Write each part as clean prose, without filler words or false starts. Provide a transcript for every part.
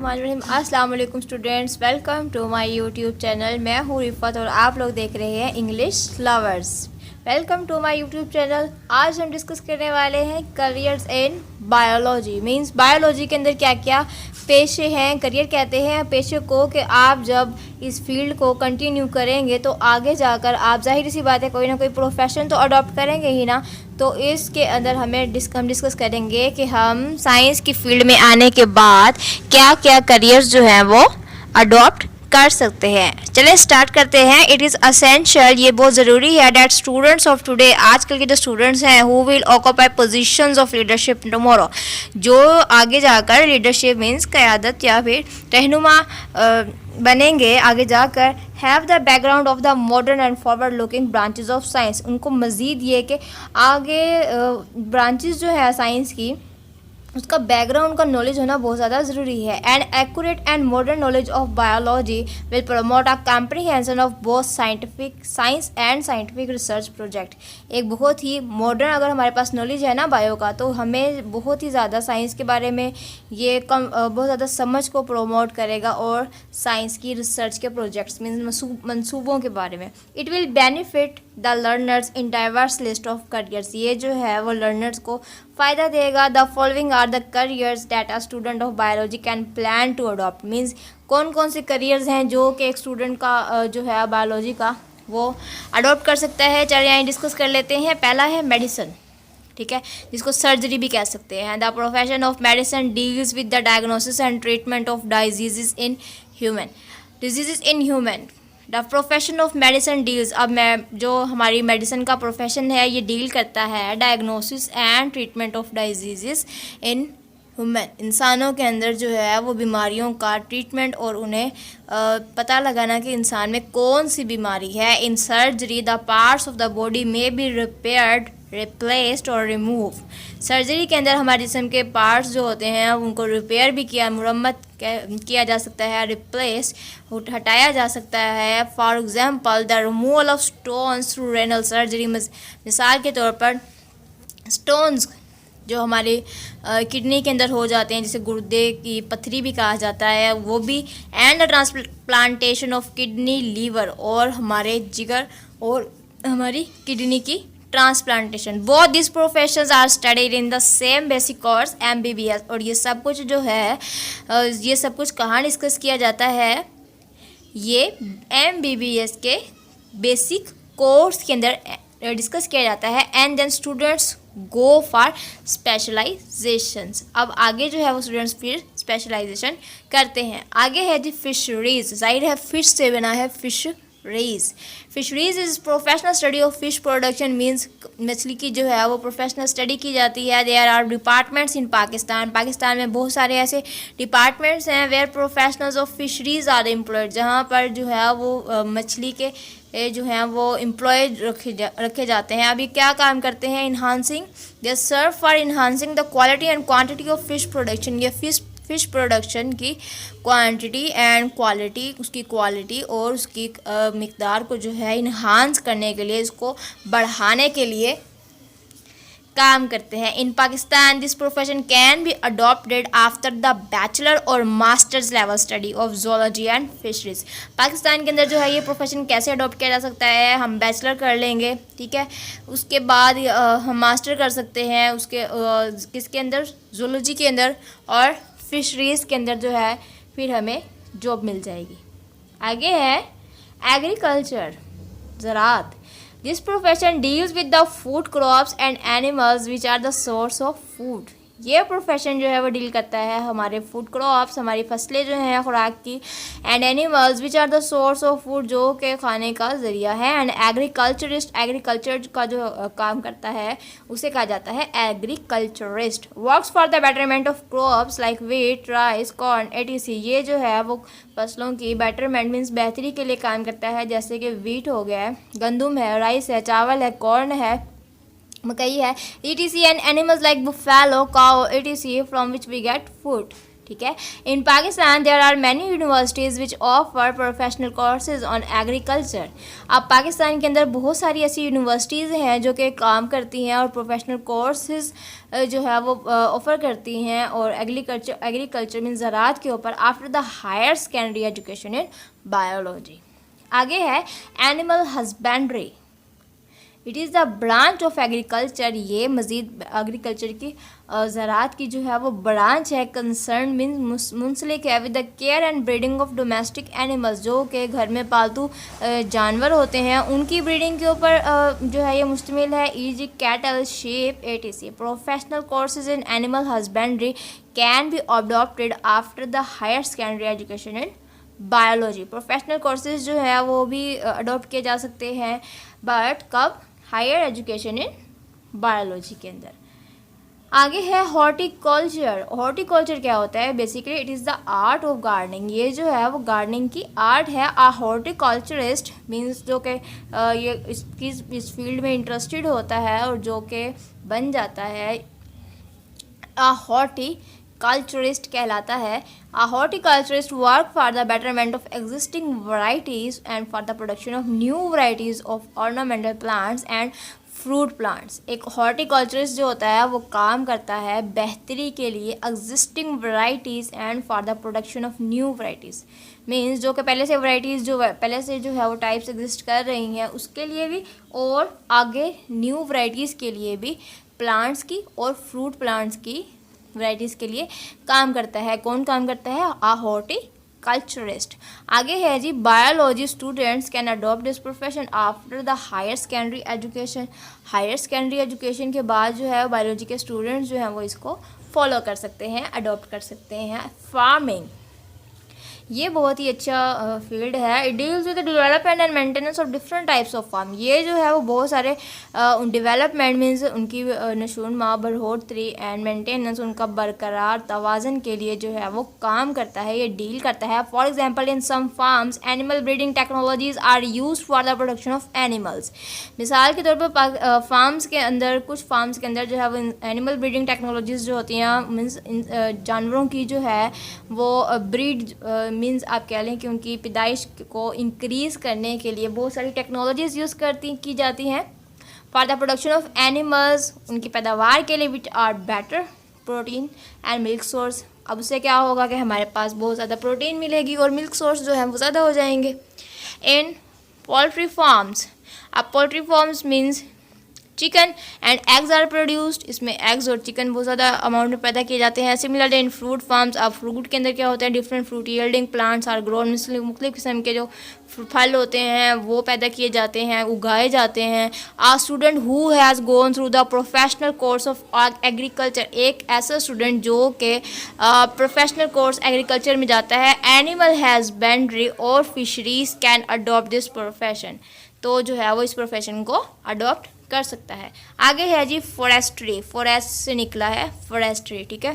बिस्मिल्लाहिर्रहमानिर्रहीम। अस्सलाम वालेकुम students, welcome to my YouTube channel. मैं हूँ रिफ़त और आप लोग देख रहे हैं English lovers. Welcome to my YouTube channel. आज हम डिस्कस करने वाले हैं careers in biology. Means biology के अंदर क्या क्या पेशे हैं, करियर कहते हैं पेशे को, कि आप जब इस फील्ड को कंटिन्यू करेंगे तो आगे जाकर आप जाहिर सी बात है कोई ना कोई प्रोफेशन तो अडॉप्ट करेंगे ही ना। तो इसके अंदर हम डिस्कस करेंगे कि हम साइंस की फील्ड में आने के बाद क्या क्या करियर्स जो हैं वो अडॉप्ट कर सकते हैं। चलें स्टार्ट करते हैं। इट इज़ असेंशियल, ये बहुत ज़रूरी है दैट स्टूडेंट्स ऑफ टुडे, आजकल के जो स्टूडेंट्स हैं, who will occupy positions of leadership tomorrow, जो आगे जाकर लीडरशिप मीन्स क़यादत या फिर रहनुमा बनेंगे आगे जाकर, have the background of the modern and forward looking branches of science. उनको मज़ीद ये कि आगे ब्रांचेस जो है साइंस की, उसका बैकग्राउंड का नॉलेज होना बहुत ज़्यादा ज़रूरी है। And accurate and modern knowledge of biology will promote a comprehension of both scientific science and scientific research project. एक बहुत ही मॉडर्न अगर हमारे पास नॉलेज है ना बायो का, तो हमें बहुत ही ज़्यादा साइंस के बारे में ये बहुत ज़्यादा समझ को प्रमोट करेगा और साइंस की रिसर्च के प्रोजेक्ट्स मीन्स मंसूबों के बारे में। It will benefit the learners in diverse list of careers, ये जो है वो लर्नर्स को फ़ायदा देगा। The following are the careers that a student of biology can plan to adopt. Means कौन कौन से करियर्स हैं जो कि एक स्टूडेंट का जो है बायोलॉजी का वो अडॉप्ट कर सकता है। चलिए यहाँ डिस्कस कर लेते हैं। पहला है मेडिसिन, ठीक है, जिसको सर्जरी भी कह सकते हैं। The profession of medicine deals with the diagnosis and treatment of disease in human. The profession of medicine deals, अब मैं जो हमारी मेडिसिन का प्रोफेशन है ये डील करता है diagnosis and treatment of disease in human. इंसानों के अंदर जो है वो बीमारियों का ट्रीटमेंट और उन्हें पता लगाना कि इंसान में कौन सी बीमारी है। In surgery the parts of the body में बी रिपेयर्ड, रिप्लेस्ड और रिमूव। सर्जरी के अंदर हमारे जिस्म के पार्ट्स जो होते हैं उनको रिपेयर भी मुरम्मत किया जा सकता है, रिप्लेस हटाया जा सकता है। For example the removal of stones through renal surgery, मिसाल के तौर पर स्टोन्स जो हमारे किडनी के अंदर हो जाते हैं, जिसे गुर्दे की पथरी भी कहा जाता है, वो भी। And the transplantation of kidney, liver और हमारे जिगर और हमारी किडनी की transplantation. Both this professions are studied in the same basic course MBBS। और ये सब कुछ जो है ये सब कुछ कहाँ डिस्कस किया जाता है, ये MBBS के बेसिक कोर्स के अंदर डिस्कस किया जाता है। And then students go for specialisations. अब आगे जो है वो स्टूडेंट्स फिर स्पेशलाइजेशन करते हैं। आगे है जी फिशरीज, जाहिर है फिश से बना है fisheries. Fisheries is professional study of fish production, means मछली की जो है वो प्रोफेशनल स्टडी की जाती है। There are departments in Pakistan, Pakistan में बहुत सारे ऐसे डिपार्टमेंट्स हैं where professionals of fisheries are employed, जहाँ पर जो है वो मछली के जो हैं वो एम्प्लॉयड रखे जाते हैं। अभी क्या काम करते हैं, enhancing, they serve for enhancing the quality and quantity of fish production. ये फिश प्रोडक्शन की क्वांटिटी एंड क्वालिटी, उसकी क्वालिटी और उसकी मिकदार को जो है इन्हांस करने के लिए, इसको बढ़ाने के लिए काम करते हैं। In Pakistan this profession can be adopted after the bachelor और masters level study of zoology and fisheries. Pakistan के अंदर जो है ये प्रोफेशन कैसे अडॉप्ट किया जा सकता है, हम बैचलर कर लेंगे, ठीक है, उसके बाद हम मास्टर कर सकते हैं उसके किसके अंदर, जोलॉजी के अंदर, और फिशरीज़ के अंदर जो है फिर हमें जॉब मिल जाएगी। आगे है एग्रीकल्चर, ज़राअत। This profession deals with the food crops and animals which are the source of food. ये प्रोफेशन जो है वो डील करता है हमारे फूड क्रॉप्स, हमारी फसलें जो हैं खुराक की, and animals which are the source of food, जो के खाने का ज़रिया है। एंड एग्रीकल्चरिस्ट, एग्रीकल्चर का जो काम करता है उसे कहा जाता है agriculturist. Works for the betterment of crops like wheat, rice, corn etc। ये जो है वो फसलों की बेटरमेंट मीन्स बेहतरी के लिए काम करता है, जैसे कि व्हीट हो गया है, गंदम है, राइस है, चावल है, कॉर्न है, मकई है etc। And animals like buffalo, cow etc from which we get food. ठीक है। In Pakistan there are many universities which offer professional courses on agriculture. अब पाकिस्तान के अंदर बहुत सारी ऐसी यूनिवर्सिटीज़ हैं जो कि काम करती हैं और प्रोफेशनल कोर्सेज जो है वो ऑफ़र करती हैं और एग्रीकल्चर मीन ज़राअत के ऊपर after the higher secondary education in biology. आगे है animal husbandry, it is the branch of agriculture. ये मज़ीद एग्रीकल्चर की ज़राअत की जो है वो ब्रांच है। कंसर्न मीन्स मुंसलिक है with the care and breeding of domestic animals, जो कि घर में पालतू जानवर होते हैं उनकी ब्रीडिंग के ऊपर जो है ये मुश्तमिल है। E G cattle sheep etc. Professional courses in animal husbandry can be adopted after the higher secondary education in biology. Professional courses जो है वो भी अडॉप्ट किए जा सकते हैं, बट कब? हायर एजुकेशन इन बायोलॉजी के अंदर। आगे है हॉर्टिकल्चर। हॉर्टिकल्चर क्या होता है? Basically it is the art of gardening. ये जो है वो गार्डनिंग की आर्ट है। आ हॉर्टिकल्चरिस्ट मीन्स जो कि ये इस फील्ड में इंटरेस्टेड होता है और जो कि बन जाता है आ हॉर्टिकल्चरिस्ट कहलाता है। A horticulturist work for the betterment of existing varieties and for the production of new varieties of ornamental plants and fruit plants. एक हॉर्टिकल्चरिस्ट जो होता है वो काम करता है बेहतरी के लिए existing varieties and for the production of new varieties. Means जो कि पहले से वैरायटीज़ जो पहले से जो है वो टाइप्स एग्जिस्ट कर रही हैं उसके लिए भी और आगे न्यू वैरायटीज़ के लिए भी प्लांट्स की और फ्रूट प्लांट्स की वैरायटीज़ के लिए काम करता है। कौन काम करता है? A horticulturist. आगे है जी biology students can adopt this profession after the higher secondary education. Higher secondary education के बाद जो है बायोलॉजी के स्टूडेंट्स जो हैं वो इसको फॉलो कर सकते हैं, अडॉप्ट कर सकते हैं। फार्मिंग, ये बहुत ही अच्छा फील्ड है। It deals with the development and maintenance of different types of farm. ये जो है वो बहुत सारे डेवलपमेंट मीन्स उनकी नशोनमा बढ़ोतरी एंड मेंटेनेंस उनका बरकरार तवाज़न के लिए जो है वो काम करता है, ये डील करता है। For example in some farms animal breeding technologies are used for the production of animals. मिसाल के तौर पर फार्म्स के अंदर कुछ फार्म्स के अंदर जो है वो एनिमल ब्रीडिंग टेक्नोलॉजीज़ जो होती हैं मीन्स जानवरों की जो है वो ब्रीड मीन्स आप कह लें कि उनकी पैदाइश को इंक्रीज़ करने के लिए बहुत सारी टेक्नोलॉजीज़ यूज़ की जाती हैं for the production of animals, उनकी पैदावार के लिए, which are better protein and milk source. अब उससे क्या होगा कि हमारे पास बहुत ज़्यादा प्रोटीन मिलेगी और मिल्क सोर्स जो है वो ज़्यादा हो जाएंगे। इन पोल्ट्री फार्म्स, अब poultry farms means chicken and eggs are produced. इसमें एग्स और चिकन बहुत ज़्यादा अमाउंट में पैदा किए जाते हैं। सिमिलरली इन फ्रूट फार्म्स, अब फ्रूट के अंदर क्या होता है? Different fruit yielding plants are grown, मुख्तलिफ किस्म के जो फल होते हैं वो पैदा किए जाते हैं, उगाए जाते हैं। A student who has gone through the professional course of agriculture, एक ऐसा स्टूडेंट जो कि प्रोफेशनल कोर्स एग्रीकल्चर में जाता है। एनिमल हस्बेंड्री और fisheries can adopt this profession, तो जो है वो इस प्रोफेशन को अडॉप्ट कर सकता है। आगे है जी फॉरेस्ट्री, फॉरेस्ट से निकला है फॉरेस्ट्री, ठीक है।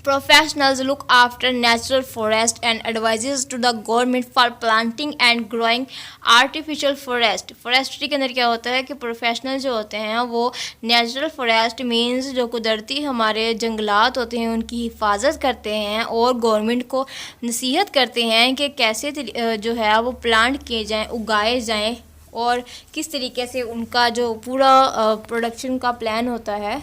Professionals look after natural forest and advises to the government for planting and growing artificial forest. Forestry के अंदर क्या होता है कि प्रोफेशनल जो होते हैं वो नेचुरल फॉरेस्ट मीन्स जो कुदरती हमारे जंगलात होते हैं उनकी हिफाजत करते हैं और गवर्नमेंट को नसीहत करते हैं कि कैसे जो है वो प्लांट किए जाएँ, उगाए जाएँ और किस तरीके से उनका जो पूरा प्रोडक्शन का प्लान होता है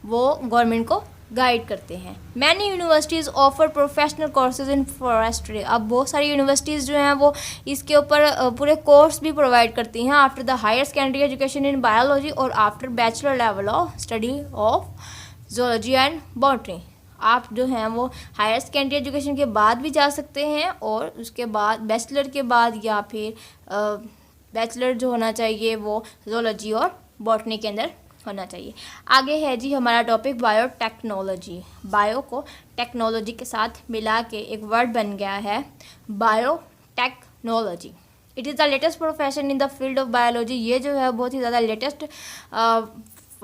वो गवर्नमेंट को गाइड करते हैं। Many universities offer professional courses in forestry. अब बहुत सारी यूनिवर्सिटीज़ जो हैं वो इसके ऊपर पूरे कोर्स भी प्रोवाइड करती हैं after the higher secondary education in biology और after bachelor level of study of zoology and botany. आप जो हैं वो हायर सेकेंडरी एजुकेशन के बाद भी जा सकते हैं और उसके बाद बैचलर के बाद या फिर बैचलर जो होना चाहिए वो जोलॉजी और बॉटनी के अंदर होना चाहिए। आगे है जी हमारा टॉपिक बायोटेक्नोलॉजी। बायो को टेक्नोलॉजी के साथ मिला के एक वर्ड बन गया है biotechnology. It is the latest profession in the field of biology. ये जो है बहुत ही ज़्यादा लेटेस्ट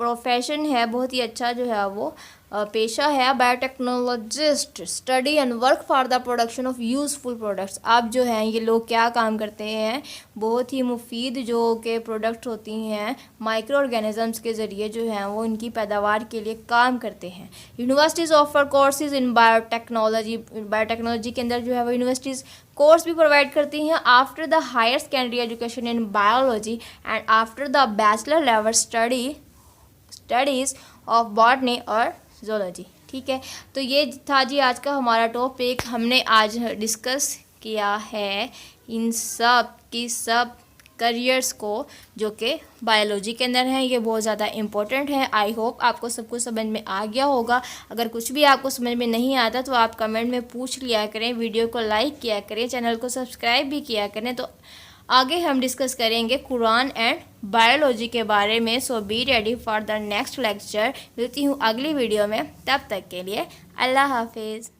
प्रोफेशन है, बहुत ही अच्छा जो है वो पेशा है। Biotechnologist study and work for the production of useful products. अब जो हैं ये लोग क्या काम करते हैं, बहुत ही मुफीद जो के प्रोडक्ट होती हैं माइक्रो ऑर्गेनिजम्स के ज़रिए जो हैं वो इनकी पैदावार के लिए काम करते हैं। Universities offer courses in biotechnology. Biotechnology के अंदर जो है वो यूनिवर्सिटीज़ कोर्स भी प्रोवाइड करती हैं after the higher secondary education in biology and after the bachelor level studies of botany और ज़ूलॉजी। ठीक है, तो ये था जी आज का हमारा टॉपिक। हमने आज डिस्कस किया है इन सब की सब करियर्स को जो कि बायोलॉजी के अंदर हैं। ये बहुत ज़्यादा इम्पोर्टेंट है। आई होप आपको सब कुछ समझ में आ गया होगा। अगर कुछ भी आपको समझ में नहीं आता तो आप कमेंट में पूछ लिया करें, वीडियो को लाइक किया करें, चैनल को सब्सक्राइब भी किया करें। तो आगे हम डिस्कस करेंगे कुरान एंड बायोलॉजी के बारे में। So be ready for the next lecture. मिलती हूँ अगली वीडियो में, तब तक के लिए अल्लाह हाफिज़।